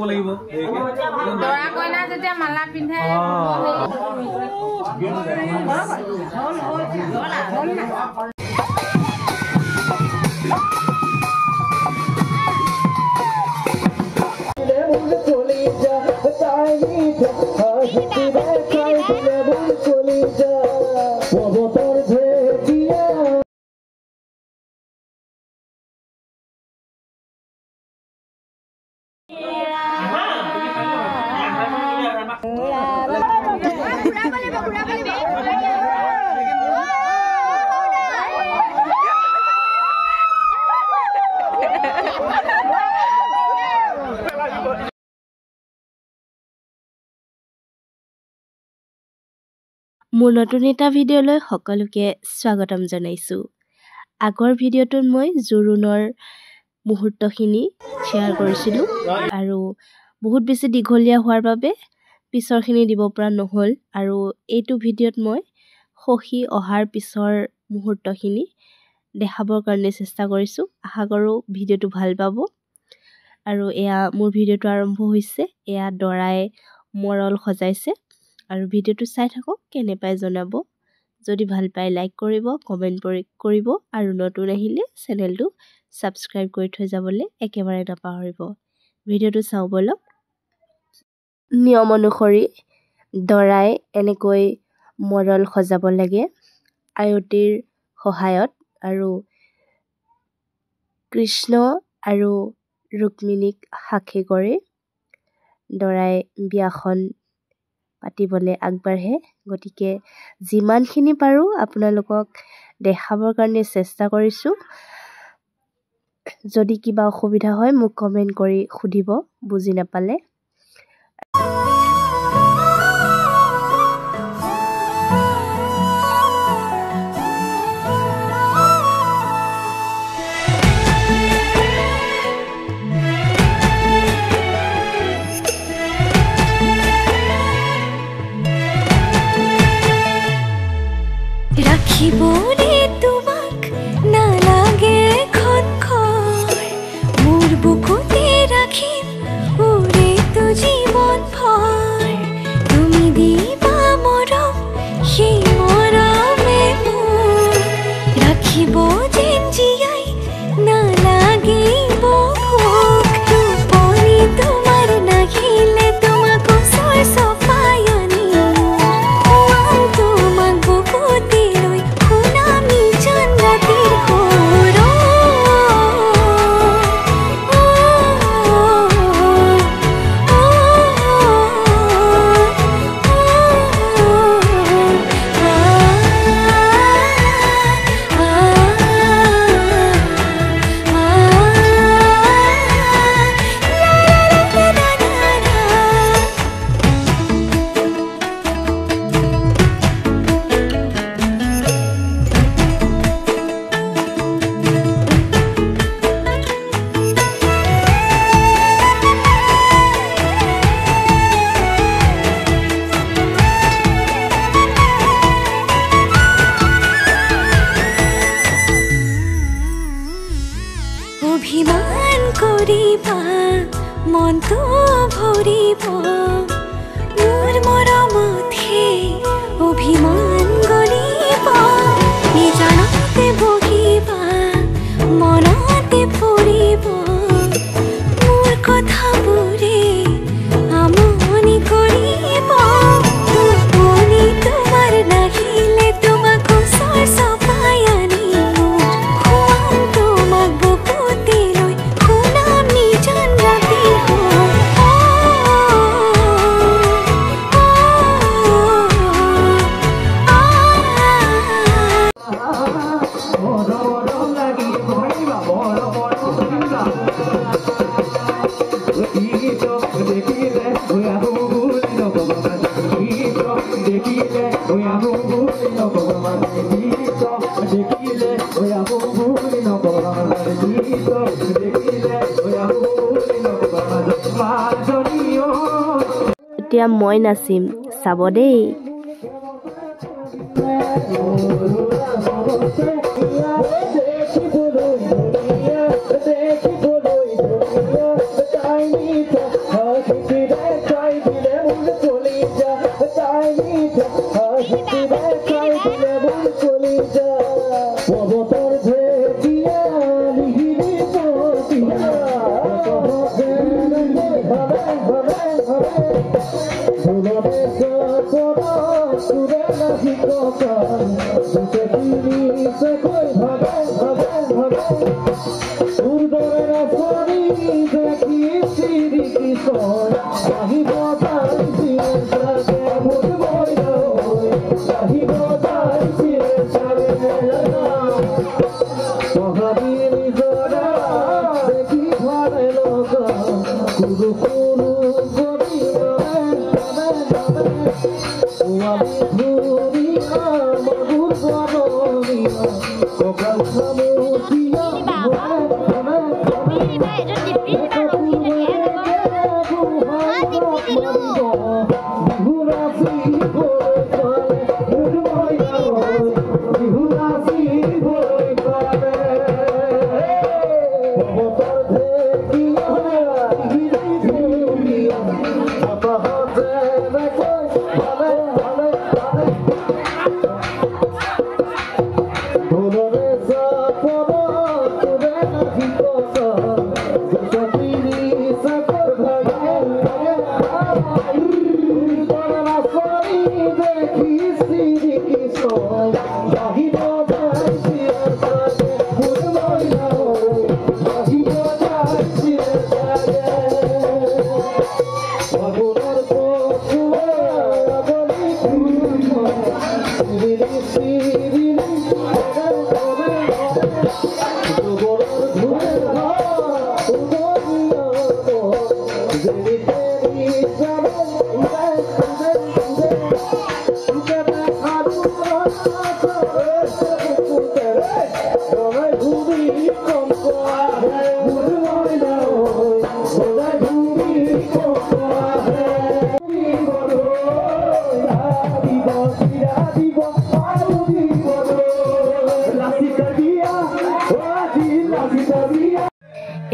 ৰাখিব লাগিব দৰা কইনা যেতিয়া মালা পিন্ধে মোৰ নতুন এটা ভিডিঅ'লৈ সকলোকে স্বাগতম জনাইছোঁ। আগৰ ভিডিঅ'টোত মই জোৰোণৰ মুহূৰ্তখিনি শ্বেয়াৰ কৰিছিলোঁ আৰু বহুত বেছি দীঘলীয়া হোৱাৰ বাবে পিছৰখিনি দিব পৰা নহ'ল আৰু এইটো ভিডিঅ'ত মই সখী অহাৰ পিছৰ মুহূৰ্তখিনি দেখাবৰ কাৰণে চেষ্টা কৰিছোঁ। আশা কৰোঁ ভিডিঅ'টো ভাল পাব আৰু এয়া মোৰ ভিডিঅ'টো আৰম্ভ হৈছে। এয়া দৰাই মৰল সজাইছে আৰু ভিডিঅ'টো চাই থাকক, কেনে পাই জনাব। যদি ভাল পায় লাইক কৰিব, কমেণ্ট কৰিব আৰু নতুন আহিলে চেনেলটো ছাবস্ক্ৰাইব কৰি থৈ যাবলৈ একেবাৰে নাপাহৰিব। ভিডিঅ'টো চাওঁ বলক। নিয়ম অনুসৰি দৰাই এনেকৈ মৰল সজাব লাগে আয়তিৰ সহায়ত আৰু কৃষ্ণ আৰু ৰুক্মিণীক সাক্ষী কৰি দৰাই বিয়াখন পাতিবলৈ আগবাঢ়ে। গতিকে যিমানখিনি পাৰোঁ আপোনালোকক দেখাবৰ কাৰণে চেষ্টা কৰিছোঁ। যদি কিবা অসুবিধা হয় মোক কমেণ্ট কৰি সুধিব বুজি নাপালে। ৰাখিবৰে তোমাক নালাগে খনখৰ মোৰ বুকুতে ৰাখিম ওৰে তো জীৱন ভৰ তুমি দিবা মৰম সেই মৰমে মোৰ ৰাখিব যেন জীয়াই নালাগিব ভোক টোপনি তোমাৰ নাহিলে তোমাক ওচৰ চপাই আনিম তোমাক বুকুতে অভিমান কৰিবা মনটো ভৰিব মোৰ মৰমতহে অভিমান গলিব নিজানতে বহিবা মনতে পৰিব মোৰ কথাবোৰে আমনি কৰিব টোপনি তোমাৰ নাহিলে তোমাক ওচৰ চপাই আনিম তোমাক বুকুতে লৈ শুনাম নিজান ৰাতিৰ এতিয়া মই নাচিম, চাব দেই।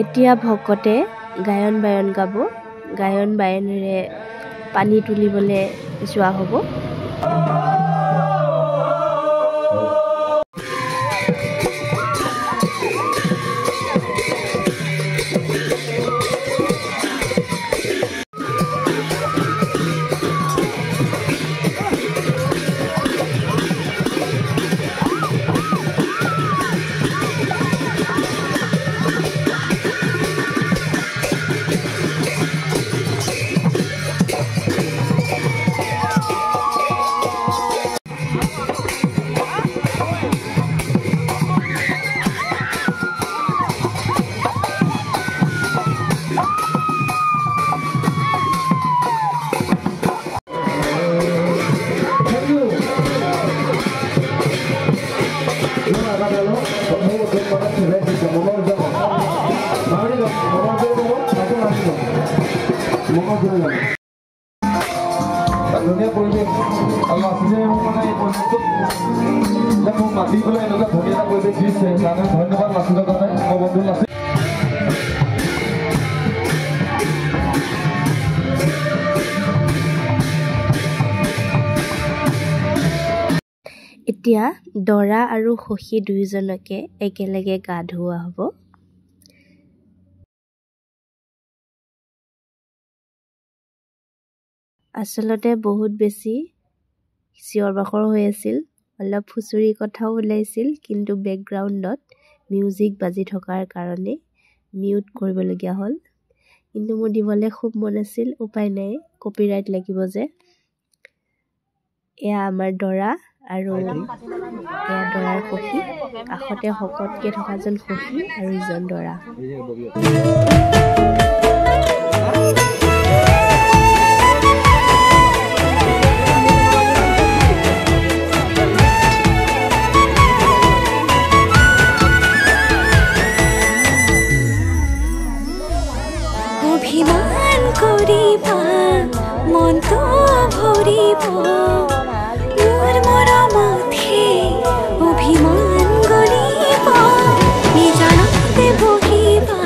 এতিয়া ভকতে গায়ন বায়ন গাব গায়ন বায়নেৰে পানী তুলিবলৈ যোৱা হ'ব ধুনীয়া পৰিৱেশ আৰু আছিলে মানে এই পৰিৱেশটো মোক মাতি পেলাই এনেকুৱা ধুনীয়া এটা পৰিৱেশ দিছে কাৰণে ধন্যবাদ নাচিবৰ কাৰণে মোৰ বন্ধু নাচি এতিয়া দৰা আৰু সখী দুয়োজনকে একেলগে গা ধুওৱা হ'ব আচলতে বহুত বেছি চিঞৰ বাখৰ হৈ আছিল অলপ ফুচুৰি কথাও ওলাইছিল কিন্তু বেকগ্ৰাউণ্ডত মিউজিক বাজি থকাৰ কাৰণে মিউট কৰিবলগীয়া হ'ল কিন্তু মোৰ দিবলৈ খুব মন আছিল উপায় নাই কপিৰাইট লাগিব যে এয়া আমাৰ দৰা আৰু এয়া দৰাৰ সখী কাষতে শকতকৈ থকাজন সখী আৰু ইজন দৰা অভিমান কৰিবা মনটো ভৰিব মোৰ মৰমতহে অভিমান গলিব নিজানতে বহিবা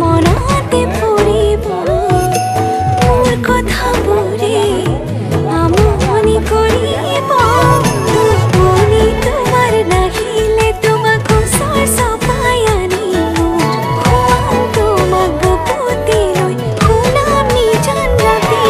মনতে পৰিব মোৰ কথাবোৰে আমনি কৰিব টোপনি তোমাৰ নাহিলে তোমাক ওচৰ চপাই আনিব তোমাক বুকুতে লৈ শুনাম নিজান ৰাতি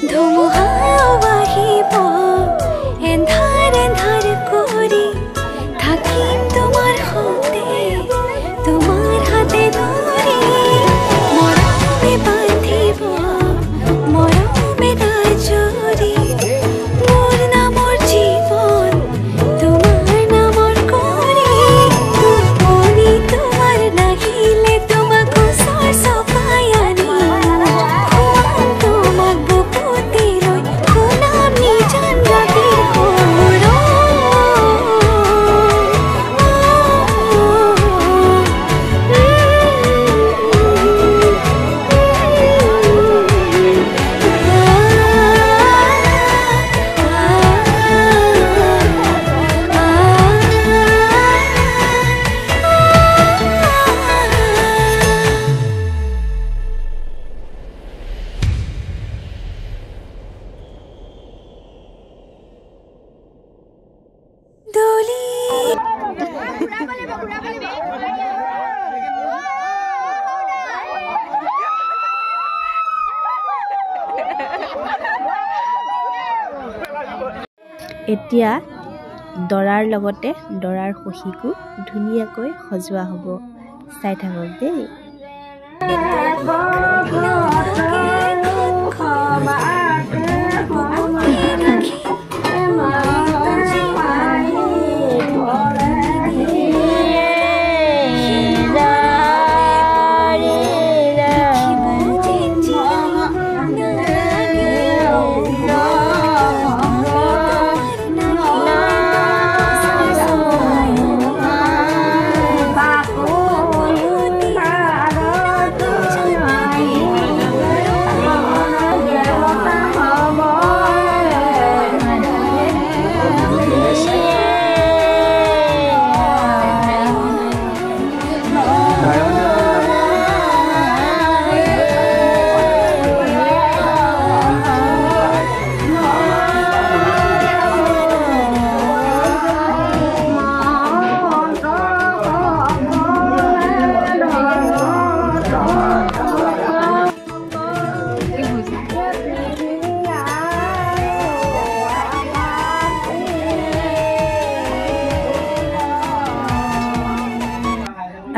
ধুমুহাও আহিব এন্ধাৰ এন্ধাৰ কৰি থাকিম তোমাৰ সতে তোমাৰ হাতে ধৰি মৰমে বান্ধিব মৰমে নাজৰি মোৰ নামৰ জীৱন তোমাৰ নামৰ কৰি টোপনি তোমাৰ নাহিলে তোমাক ওচৰ চপাই আনি খুৱাম তোমাক বুকুতে লৈ শুনাম নিজান ৰাতিৰ সুৰ এতিয়া দৰাৰ লগতে দৰাৰ সখীকো ধুনীয়াকৈ সজোৱা হ'ব চাই থাকক দেই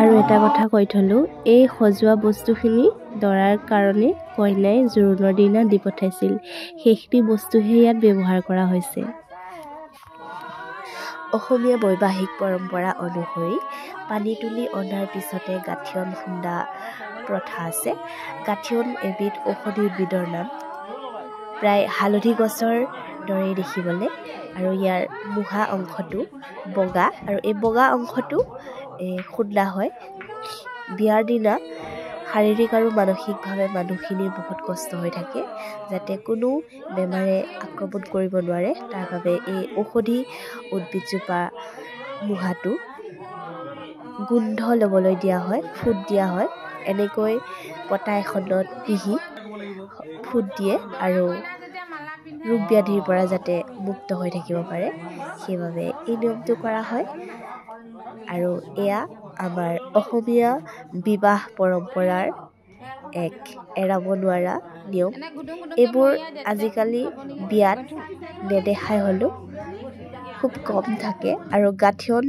আৰু এটা কথা কৈ থলোঁ এই সজোৱা বস্তুখিনি দৰাৰ কাৰণে কইনাই জোৰোণৰ দিনা দি পঠাইছিল সেইখিনি বস্তুহে ইয়াত ব্যৱহাৰ কৰা হৈছে অসমীয়া বৈবাহিক পৰম্পৰা অনুসৰি পানী তুলি অনাৰ পিছতে গাঠিয়ন খুন্দা প্ৰথা আছে গাঠিয়ন এবিধ ঔষধি উদ্ভিদৰ নাম প্ৰায় হালধি গছৰ দৰে দেখিবলৈ আৰু ইয়াৰ মুহা অংশটো বগা আৰু এই বগা অংশটো খুন্দা হয় বিয়াৰ দিনা শাৰীৰিক আৰু মানসিকভাৱে মানুহখিনিৰ বহুত কষ্ট হৈ থাকে যাতে কোনো বেমাৰে আক্ৰমণ কৰিব নোৱাৰে তাৰ বাবে এই ঔষধি উদ্ভিদজোপা মুহাটো গোন্ধ ল'বলৈ দিয়া হয় ফুট দিয়া হয় এনেকৈ পতা এখনত পিহি ফুট দিয়ে আৰু ৰোগ ব্যাধিৰ পৰা যাতে মুক্ত হৈ থাকিব পাৰে সেইবাবে এই নিয়মটো কৰা হয় আৰু এয়া আমাৰ অসমীয়া বিবাহ পৰম্পৰাৰ এক এৰাব নোৱাৰা নিয়ম এইবোৰ আজিকালি বিয়াত নেদেখাই হ'লেও খুব কম থাকে আৰু গাঠিয়ন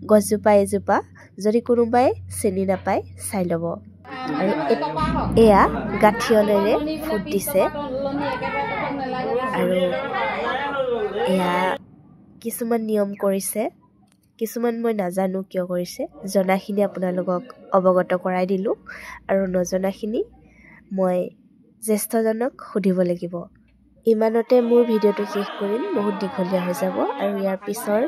গছজোপা এজোপা যদি কোনোবাই চিনি নাপায় চাই ল'ব আৰু এয়া গাঠিয়নেৰে ফুট দিছে আৰু এয়া কিছুমান নিয়ম কৰিছে কিছুমান মই নাজানো কিয় কৰিছে জনাখিনি আপোনালোকক অৱগত কৰাই দিলোঁ আৰু নজনাখিনি মই জ্যেষ্ঠজনক সুধিব লাগিব ইমানতে মোৰ ভিডিঅ'টো শেষ কৰিম বহুত দীঘলীয়া হৈ যাব আৰু ইয়াৰ পিছৰ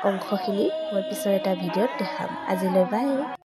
অংশখিনি মই পিছৰ এটা ভিডিঅ'ত দেখাম আজিলৈ বাই